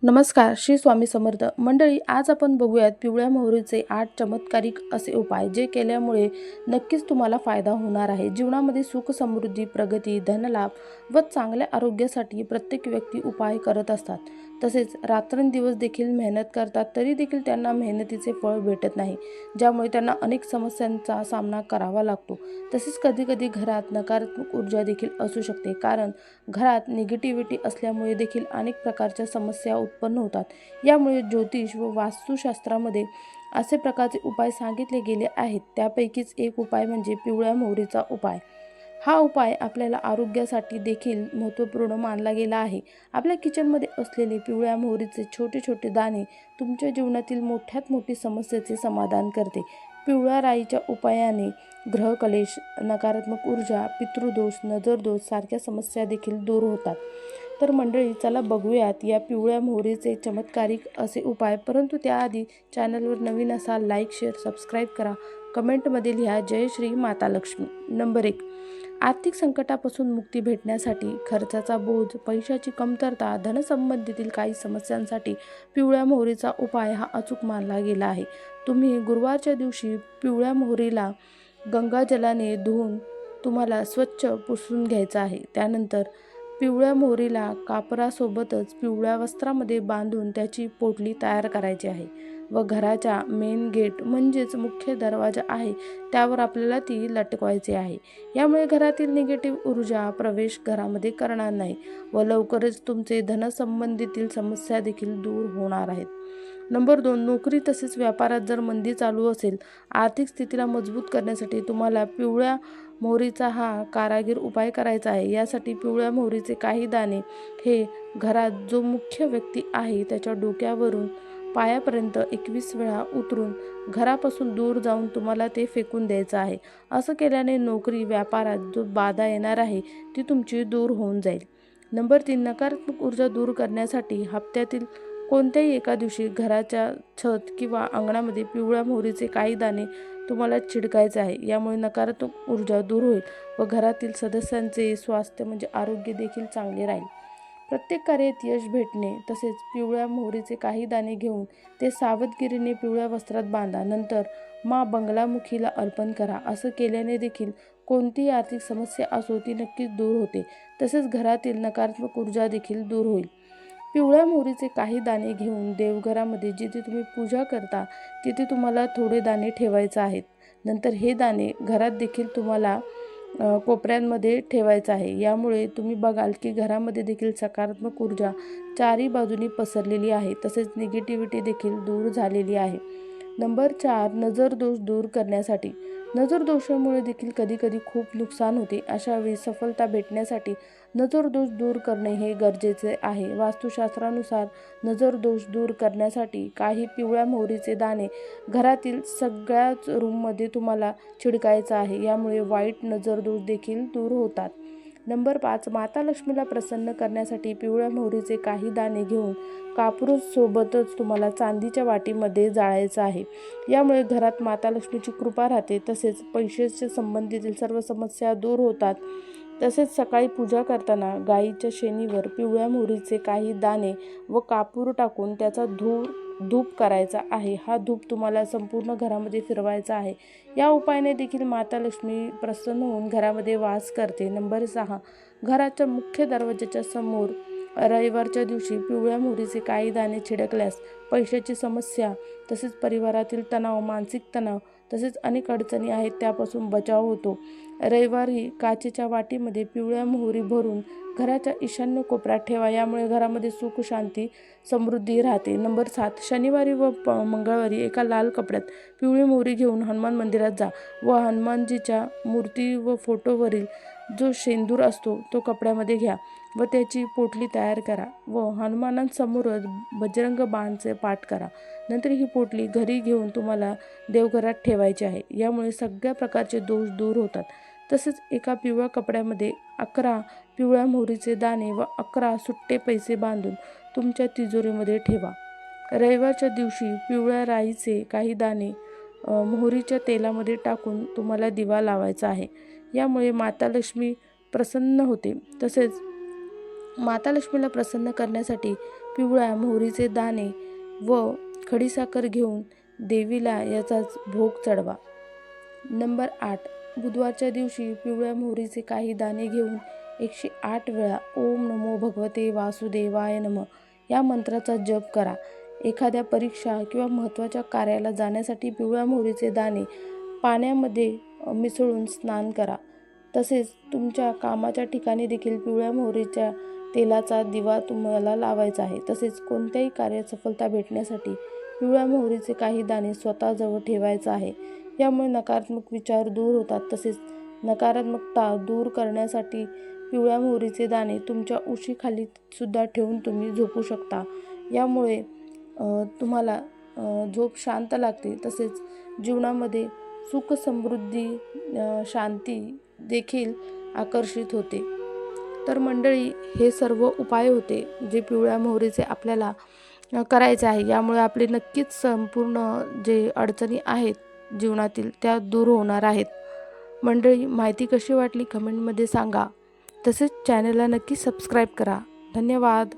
नमस्कार, श्री स्वामी समर्थ मंडळी. आज आपण बघूयात पिवळ्या मोहरीचे 8 चमत्कारिक असे उपाय जे केल्यामुळे नक्कीच तुम्हाला फायदा होणार आहे. जीवनामध्ये सुख, समृद्धी, प्रगती, धनलाभ व चांगल्या आरोग्यासाठी प्रत्येक व्यक्ती उपाय करत असतात. तसेच रात्रंदिवस देखील मेहनत करतात, तरी देखील त्यांना मेहनतीचे फळ भेटत नाही, ज्यामुळे त्यांना अनेक समस्यांचा सामना करावा लागतो. तसेच कधी-कधी घरात नकारात्मक ऊर्जा देखील असू शकते, कारण घरात निगेटिव्हिटी असल्यामुळे देखील अनेक प्रकारच्या समस्या उत्पन्न होतात. यामुळे ज्योतिष व वास्तुशास्त्रामध्ये असे प्रकारचे उपाय सांगितले गेले आहेत. त्यापैकीच एक उपाय म्हणजे पिवळ्या मोहरीचा उपाय. हा उपाय आपल्याला आरोग्यासाठी देखील महत्त्वपूर्ण मानला गेला आहे. आपल्या किचनमध्ये असलेले पिवळ्या मोहरीचे छोटे छोटे दाणे तुमच्या जीवनातील मोठ्यात मोठी समस्येचे समाधान करते. पिवळ्या राईच्या उपायाने ग्रहकलेश, नकारात्मक ऊर्जा, पितृदोष, नजरदोष सारख्या समस्या देखील दूर होतात. तर मंडळी, चला बघूयात या पिवळ्या मोहरीचे चमत्कारिक असे उपाय. परंतु त्याआधी चॅनलवर नवीन असाल, लाईक, शेअर, सबस्क्राईब करा. कमेंटमध्ये लिहा जय श्री माता लक्ष्मी. नंबर 1. आर्थिक संकटापासून मुक्ती भेटण्यासाठी, खर्चाचा बोझ, पैशाची कमतरता, धनसंबंधीतील काही समस्यांसाठी पिवळ्या मोहरीचा उपाय हा अचूक मानला गेला आहे. तुम्ही गुरुवारच्या दिवशी पिवळ्या मोहरीला गंगाजलाने धुवून तुम्हाला स्वच्छ पुसून घ्यायचं आहे. त्यानंतर पिवळ्या मोहरीला कापरासोबतच पिवळ्या वस्त्रामध्ये बांधून त्याची पोटली तयार करायची आहे व घराच्या मेन गेट म्हणजेच मुख्य दरवाजा आहे त्यावर आपल्याला ती लटकवायची आहे. यामुळे घरातील निगेटिव्ह ऊर्जा प्रवेश घरामध्ये करणार नाही व लवकरच तुमचे धनसंबंधीतील समस्या देखील दूर होणार आहेत. नंबर 2. नोकरी तसेच व्यापारात जर मंदी चालू असेल, आर्थिक स्थितीला मजबूत करण्यासाठी तुम्हाला पिवळ्या मोहरीचा हा कारागीर उपाय करायचा आहे. यासाठी पिवळ्या मोहरीचे काही दाणे हे घरात जो मुख्य व्यक्ती आहे त्याच्या डोक्यावरून पायापर्यंत 21 वेळा उतरून घरापासून दूर जाऊन तुम्हाला ते फेकून द्यायचं आहे. असं केल्याने नोकरी, व्यापारात जो बाधा येणार आहे ती तुमची दूर होऊन जाईल. नंबर 3. नकारात्मक ऊर्जा दूर करण्यासाठी हप्त्यातील कोणत्याही एका दिवशी घराच्या छत किंवा अंगणामध्ये पिवळ्या मोहरीचे काही दाणे तुम्हाला छिडकायचे आहे. यामुळे नकारात्मक ऊर्जा दूर होईल व घरातील सदस्यांचे स्वास्थ्य म्हणजे आरोग्य देखील चांगले राहील. प्रत्येक कार्यात यश भेटणे. तसेच पिवळ्या मोहरीचे काही दाणे घेऊन ते सावधगिरीने पिवळ्या वस्त्रात बांधा. नंतर माँ बंगलामुखीला अर्पण करा. असं केल्याने देखील कोणतीही आर्थिक समस्या असो ती नक्कीच दूर होते. तसेच घरातील नकारात्मक ऊर्जा देखील दूर होईल. पिवळ्या मोहरीचे काही दाणे घेऊन देवघरामध्ये जिथे तुम्ही पूजा करता तिथे तुम्हाला थोडे दाणे ठेवायचे आहेत. नंतर हे दाणे घरात देखील तुम्हाला कोपऱ्यांमध्ये ठेवायचं आहे. यामुळे तुम्ही बघाल की घरामध्ये देखील सकारात्मक ऊर्जा चारी बाजूनी पसरलेली आहे. तसेच निगेटिव्हिटी देखील दूर झालेली आहे. नंबर 4. नजरदोष दूर करण्यासाठी. नजरदोषामुळे देखील कधीकधी खूप नुकसान होते. अशावेळी सफलता भेटण्यासाठी नजरदोष दूर करणे हे गरजेचे आहे. वास्तुशास्त्रानुसार नजरदोष दूर करण्यासाठी काही पिवळ्या मोहरीचे दाणे घरातील सगळ्याच रूममध्ये तुम्हाला छिडकायचं आहे. यामुळे वाईट नजरदोष देखील दूर होतात. नंबर 5. माता लक्ष्मीला प्रसन्न करण्यासाठी पिवळ्या मोहरीचे काही दाणे घेऊन कापूरसोबतच तुम्हाला चांदीच्या वाटीमध्ये जाळायचं आहे. यामुळे घरात माता लक्ष्मीची कृपा राहते. तसेच पैशाच्या संबंधीतील सर्व समस्या दूर होतात. तसेच सकाळी पूजा करताना गाईच्या शेणीवर पिवळ्या मोहरीचे काही दाणे व कापूर टाकून त्याचा धूप करायचा आहे. हा धूप तुम्हाला संपूर्ण घरामध्ये फिरवायचा आहे. या उपायाने देखील माता लक्ष्मी प्रसन्न होऊन घरामध्ये वास करते. नंबर 6. घराच्या मुख्य दरवाजाच्या समोर रविवारच्या दिवशी पिवळ्या मोहरीचे काही दाणे छिडकल्यास पैशाची समस्या, तसेच परिवारातील तणाव, मानसिक तणाव तसेच अनेक अडचणी आहेत त्यापासून बचाव होतो. रविवारी काचेच्या वाटीमध्ये पिवळ्या मोहरी भरून घराच्या ईशान्य कोपऱ्यात ठेवा. यामुळे घरामध्ये सुख, शांती, समृद्धी राहते. नंबर 7. शनिवारी व मंगळवारी एका लाल कपड्यात पिवळी मोहरी घेऊन हनुमान मंदिरात जा व हनुमानजीच्या मूर्ती व फोटोवरील जो शेंदूर असतो तो कपड्यामध्ये घ्या व त्याची पोटली तयार करा व हनुमानांसमोरच बजरंग बाणचे पाठ करा. नंतर ही पोटली घरी घेऊन तुम्हाला देवघरात ठेवायची आहे. यामुळे सगळ्या प्रकारचे दोष दूर होतात. तसेच एका पिवळ्या कपड्यामध्ये 11 पिवळ्या मोहरीचे दाणे व 11 सुट्टे पैसे बांधून तुमच्या तिजोरीमध्ये ठेवा. रविवारच्या दिवशी पिवळ्या राईचे काही दाणे मोहरीच्या तेलामध्ये टाकून तुम्हाला दिवा लावायचा आहे. यामुळे माता लक्ष्मी प्रसन्न होते. तसेच माता लक्ष्मीला प्रसन्न करण्यासाठी पिवळ्या मोहरीचे दाणे व खडीसाखर घेऊन देवीला याचाच भोग चढवा. नंबर 8. बुधवारच्या दिवशी पिवळ्या मोहरीचे काही दाणे घेऊन 108 वेळा ओम नमो भगवते वासुदेवाय नमः या मंत्राचा जप करा. एखाद्या परीक्षा किंवा महत्त्वाच्या कार्याला जाण्यासाठी पिवळ्या मोहरीचे दाणे पाण्यामध्ये मिसळून स्नान करा. तसेच तुमच्या कामाच्या ठिकाणी देखील पिवळ्या मोहरीच्या तेलाचा दिवा तुम्हाला लावायचा आहे. तसेच कोणत्याही कार्यात सफलता भेटण्यासाठी पिवळ्या मोहरीचे काही दाणे स्वतःजवळ ठेवायचं आहे. यामुळे नकारात्मक विचार दूर होतात. तसेच नकारात्मकता दूर करण्यासाठी पिवळ्या मोहरीचे दाणे तुमच्या उशीखाली सुद्धा ठेवून तुम्ही झोपू शकता. यामुळे तुम्हाला झोप शांत लागते. तसेच जीवनामध्ये सुख समृद्धी शांती देखील आकर्षित होते. तर मंडळी, हे सर्व उपाय होते जे पिवळ्या मोहरीचे आपल्याला करायचे आहे. यामुळे आपले नक्कीच संपूर्ण जे अडचणी आहेत जीवनातील त्या दूर होणार आहेत. मंडळी, माहिती कशी वाटली कमेंटमध्ये सांगा. तसेच चॅनलला नक्की सबस्क्राईब करा. धन्यवाद.